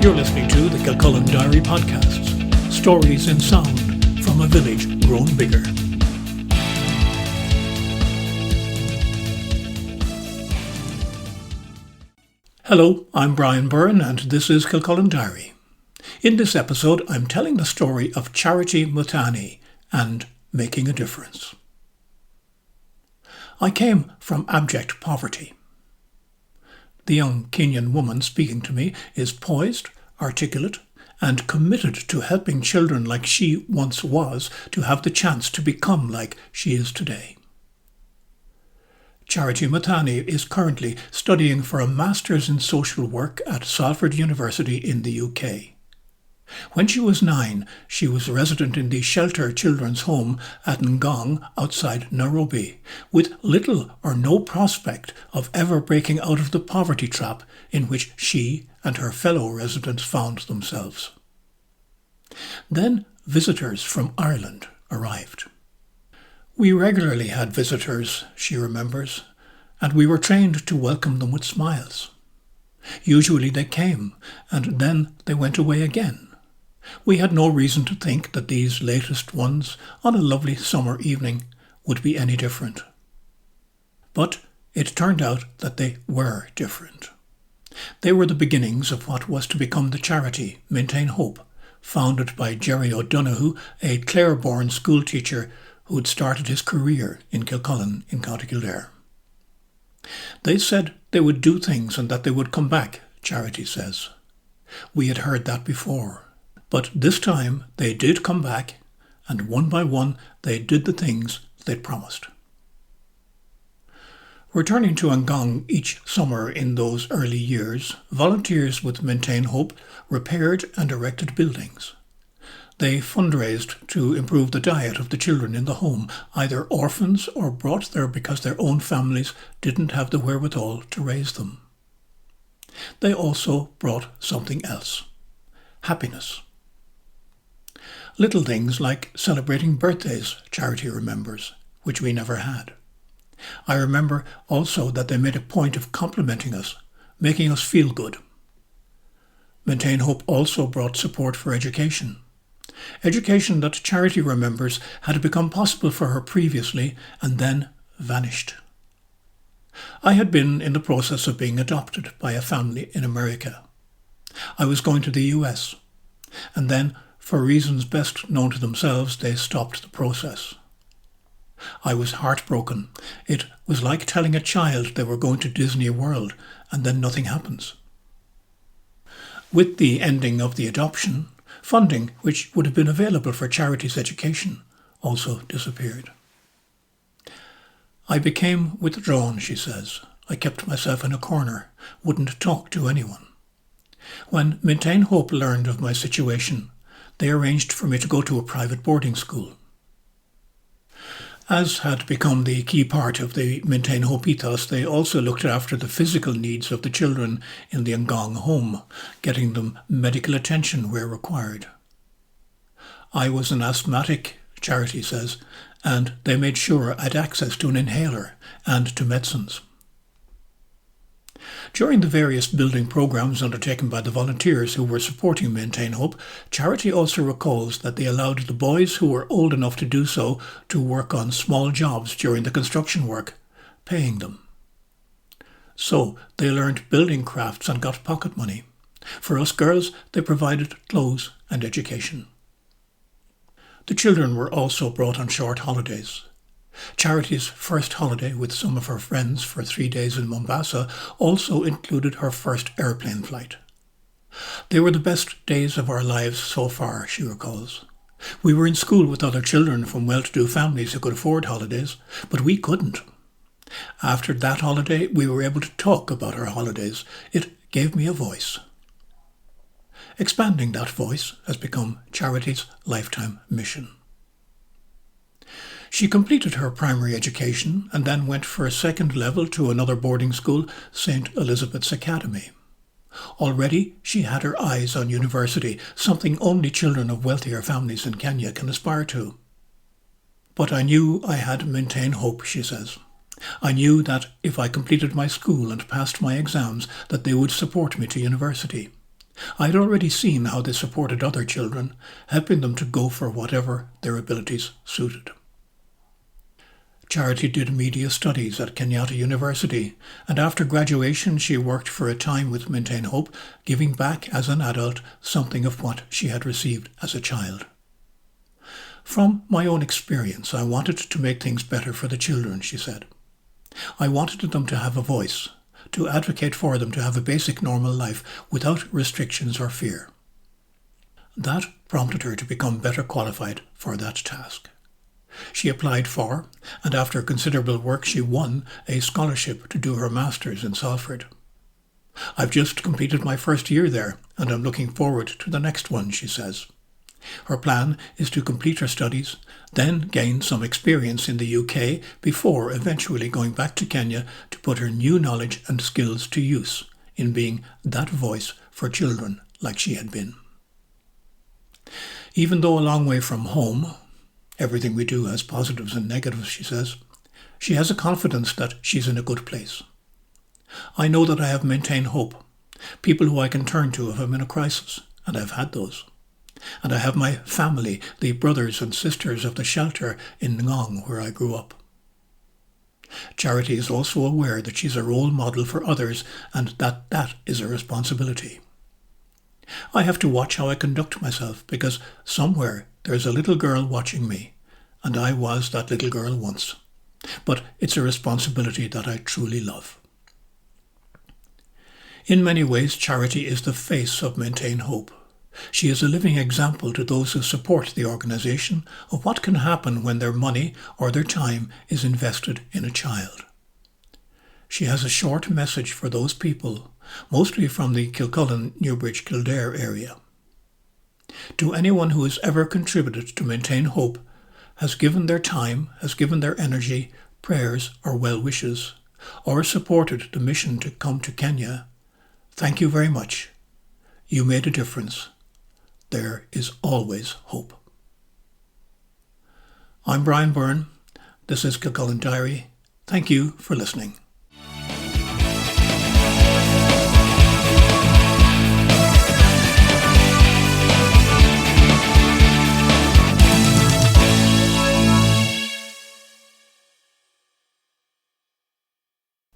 You're listening to the Kilcullen Diary podcasts, stories in sound from a village grown bigger. Hello, I'm Brian Byrne and this is Kilcullen Diary. In this episode, I'm telling the story of Charity Muthani and making a difference. I came from abject poverty. The young Kenyan woman speaking to me is poised, articulate, and committed to helping children like she once was to have the chance to become like she is today. Charity Muthani is currently studying for a Master's in Social Work at Salford University in the UK. When she was 9, she was a resident in the Shelter Children's Home at Ngong outside Nairobi, with little or no prospect of ever breaking out of the poverty trap in which she and her fellow residents found themselves. Then visitors from Ireland arrived. We regularly had visitors, she remembers, and we were trained to welcome them with smiles. Usually they came, and then they went away again. We had no reason to think that these latest ones, on a lovely summer evening, would be any different. But it turned out that they were different. They were the beginnings of what was to become the charity Maintain Hope, founded by Jerry O'Donoghue, a Clare-born schoolteacher who had started his career in Kilcullen in County Kildare. They said they would do things and that they would come back, Charity says. We had heard that before. But this time they did come back, and one by one they did the things they'd promised. Returning to Ngong each summer in those early years, volunteers with Maintain Hope repaired and erected buildings. They fundraised to improve the diet of the children in the home, either orphans or brought there because their own families didn't have the wherewithal to raise them. They also brought something else: happiness. Little things like celebrating birthdays, Charity remembers, which we never had. I remember also that they made a point of complimenting us, making us feel good. Maintain Hope also brought support for education. Education that Charity remembers had become possible for her previously and then vanished. I had been in the process of being adopted by a family in America. I was going to the US, and then, for reasons best known to themselves, they stopped the process. I was heartbroken. It was like telling a child they were going to Disney World and then nothing happens. With the ending of the adoption, funding which would have been available for Charity's education also disappeared. I became withdrawn, she says. I kept myself in a corner, wouldn't talk to anyone. When Maintain Hope learned of my situation, they arranged for me to go to a private boarding school. As had become the key part of the Maintain Hope ethos, they also looked after the physical needs of the children in the Ngong home, getting them medical attention where required. I was an asthmatic, Charity says, and they made sure I'd access to an inhaler and to medicines. During the various building programs undertaken by the volunteers who were supporting Maintain Hope, Charity also recalls that they allowed the boys who were old enough to do so to work on small jobs during the construction work, paying them. So they learned building crafts and got pocket money. For us girls, they provided clothes and education. The children were also brought on short holidays. Charity's first holiday with some of her friends for 3 days in Mombasa also included her first airplane flight. They were the best days of our lives so far, she recalls. We were in school with other children from well-to-do families who could afford holidays, but we couldn't. After that holiday, we were able to talk about our holidays. It gave me a voice. Expanding that voice has become Charity's lifetime mission. She completed her primary education and then went for a second level to another boarding school, St. Elizabeth's Academy. Already she had her eyes on university, something only children of wealthier families in Kenya can aspire to. But I knew I had Maintain Hope, she says. I knew that if I completed my school and passed my exams, that they would support me to university. I had already seen how they supported other children, helping them to go for whatever their abilities suited. Charity did media studies at Kenyatta University, and after graduation she worked for a time with Maintain Hope, giving back as an adult something of what she had received as a child. From my own experience, I wanted to make things better for the children, she said. I wanted them to have a voice, to advocate for them to have a basic normal life without restrictions or fear. That prompted her to become better qualified for that task. She applied for, and after considerable work she won, a scholarship to do her master's in Salford. I've just completed my first year there, and I'm looking forward to the next one, she says. Her plan is to complete her studies, then gain some experience in the UK before eventually going back to Kenya to put her new knowledge and skills to use in being that voice for children like she had been. Even though a long way from home, everything we do has positives and negatives, she says, she has a confidence that she's in a good place. I know that I have Maintain Hope, people who I can turn to if I'm in a crisis, and I've had those. And I have my family, the brothers and sisters of the shelter in Ngong, where I grew up. Charity is also aware that she's a role model for others and that is a responsibility. I have to watch how I conduct myself because somewhere there's a little girl watching me, and I was that little girl once. But it's a responsibility that I truly love. In many ways, Charity is the face of Maintain Hope. She is a living example to those who support the organisation of what can happen when their money or their time is invested in a child. She has a short message for those people, mostly from the Kilcullen, Newbridge, Kildare area. To anyone who has ever contributed to Maintain Hope, has given their time, has given their energy, prayers or well wishes, or supported the mission to come to Kenya, thank you very much. You made a difference. There is always hope. I'm Brian Byrne. This is Kilcullen Diary. Thank you for listening.